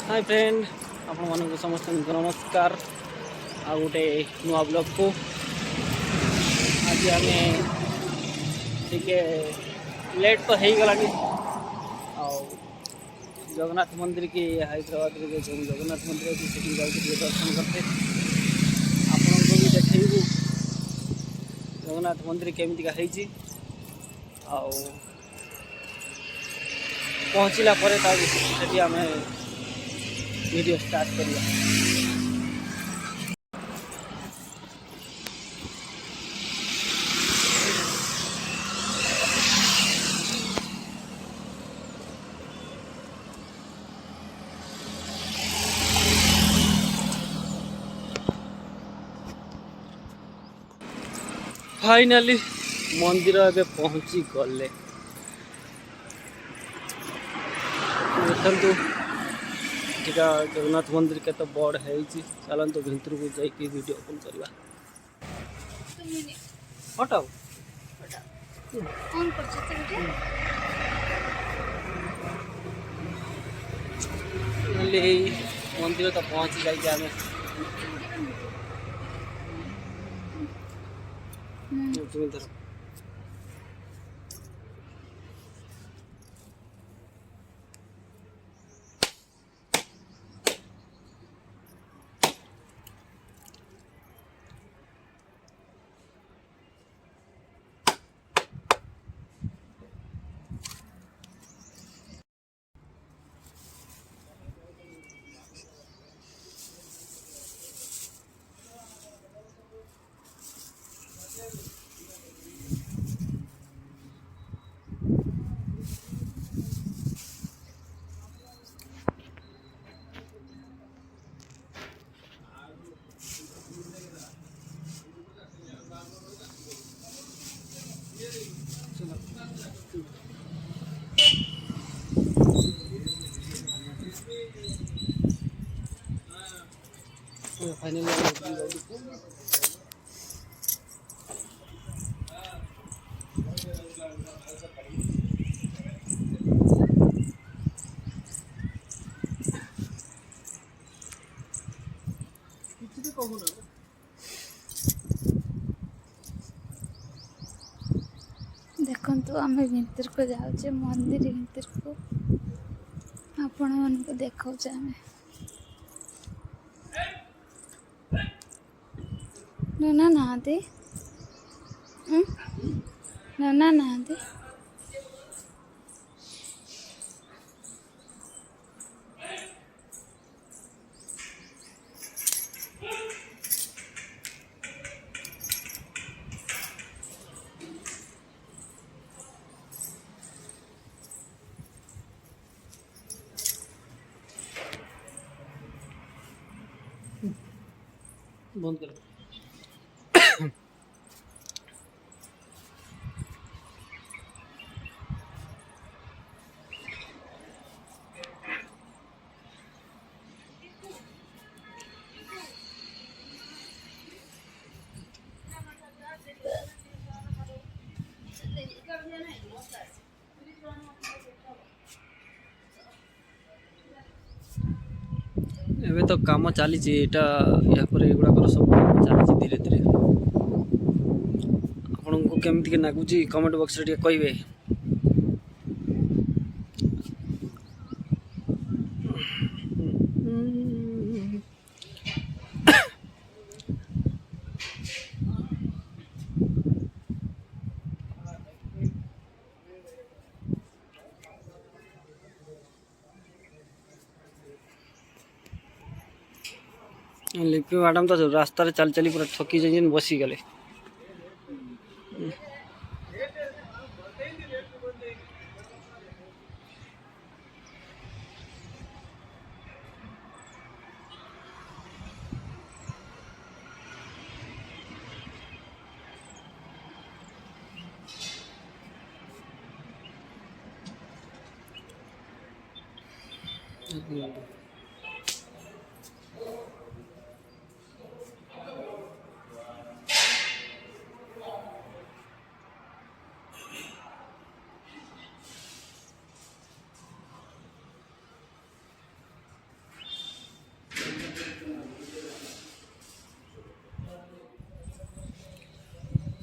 Hi friend आपण मानक समस्त नमस्कार आ गोटे नुआ ब्लॉग को आज आम टे लेट तो हो गला जगन्नाथ मंदिर की हैदराबाद में जो जगन्नाथ मंदिर अच्छी से दर्शन करते आपण को भी देखू जगन्नाथ मंदिर केमितिका है पहुँचला आम वीडियो स्टार्ट करिया। फाइनाली मंदिर एवं पहुँची गले देखु टीका जगन्नाथ मंदिर के तो बड़ है चलतु भितर को जाकि वीडियो कॉल करवा हटाओ मंदिर तो पहुँची जाए तुम्हें धर फाइनली देखु आम भितर को जाऊे मंदिर भितर को आपण मन को देखा नाना नहाते नाना नहाते बंद कर एबे तो काम चली या गुड़ाक सब काम चली धीरे धीरे आपन को केमती लगुच कमेंट बॉक्स रे कहे। लिपि मैडम तो रास्ता चल चली पूरा थकी जाइए बसी गले।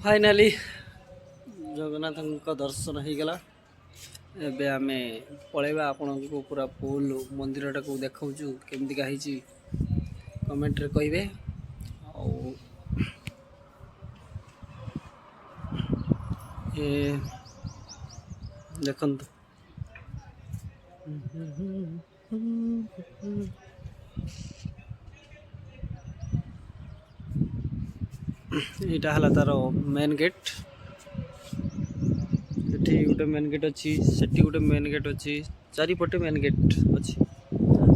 फाइनाली जगन्नाथ दर्शन हो गला। एबे आमे पळेबा आपनको पूरा फुल मंदिरटा को देखाऊछु केमती का हिची कमेंट रे कहिबे। आ ए देखंतु यहाँ है तार मेन गेट। ये गोटे मेन गेट अच्छी से गोटे मेन गेट अच्छी चारिपटे मेन गेट अच्छी।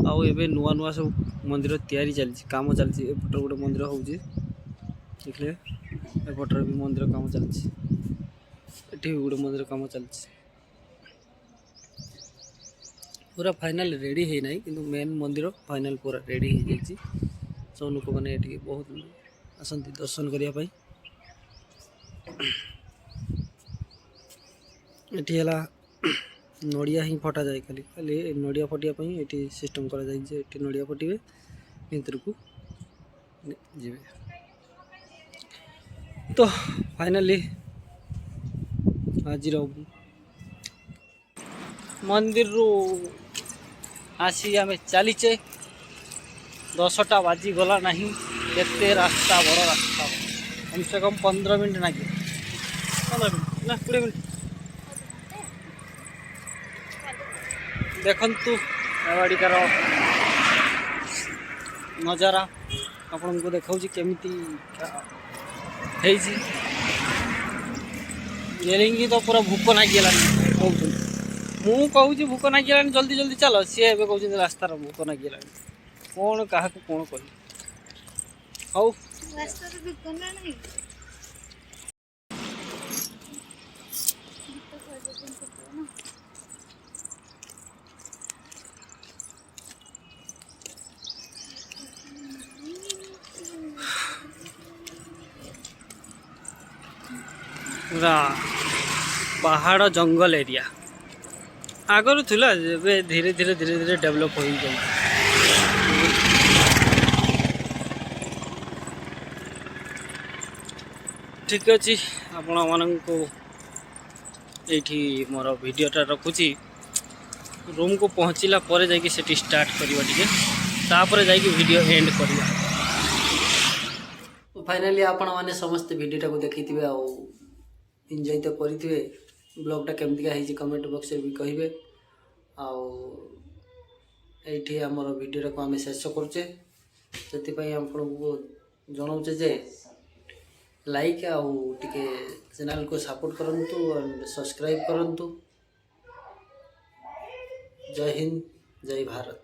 आउ ए नुआ नुआ सब मंदिर तैयारी चलती काम चलती। एपटर गोटे मंदिर हो देखले एपटर भी मंदिर काम चलती। ये गोटे मंदिर काम चलती पूरा फाइनल रेडी है नहीं किंतु मेन मंदिर फाइनल पूरा रेडी हो जाए। सब लोक मैंने ये बहुत आसती दर्शन करने। ये नड़िया ही फटा जाए खाली खाली नड़िया फटियापी ये सिस्टम कर नड़िया फटे भर को जी। तो फाइनली आज मंदिर रू आसी आम चलीचे 10टा बाजी गला नहीं। एते रास्ता बड़ रास्ता कम से कम 15 मिनट लगे 15 मिनट ना 20 मिनट। देखंतु एवाड़िकार नजारा आपण को देखाऊँ केमिति गेलिंगी तो पूरा भूक नागिला मु कहूँ भूक नागिला जल्दी जल्दी चलो सी ए कहते रास्तार भूक नागिला कौन क्या कौन कह हौ पूरा पहाड़ जंगल एरिया आगर थिला धीरे धीरे धीरे धीरे डेवलप हो गई। ठीक अच्छे आपण मानू ये मोर भिडटा रखुची रूम को पहुँचला जाकि स्टार्ट करवा तापर जाकि वीडियो एंड करवा। फाइनली आपण मैंने समस्त भिडटा को देखी थे एंजॉय तो करेंगे। ब्लॉगटा केमती है कमेंट बॉक्स भी कहे। आठी आमर भिडटा को आम शेष करुचे से आपको जनाऊे जे लाइक आउ टिके चैनल को सपोर्ट करंतु और सब्सक्राइब करंतु। जय हिंद जय भारत।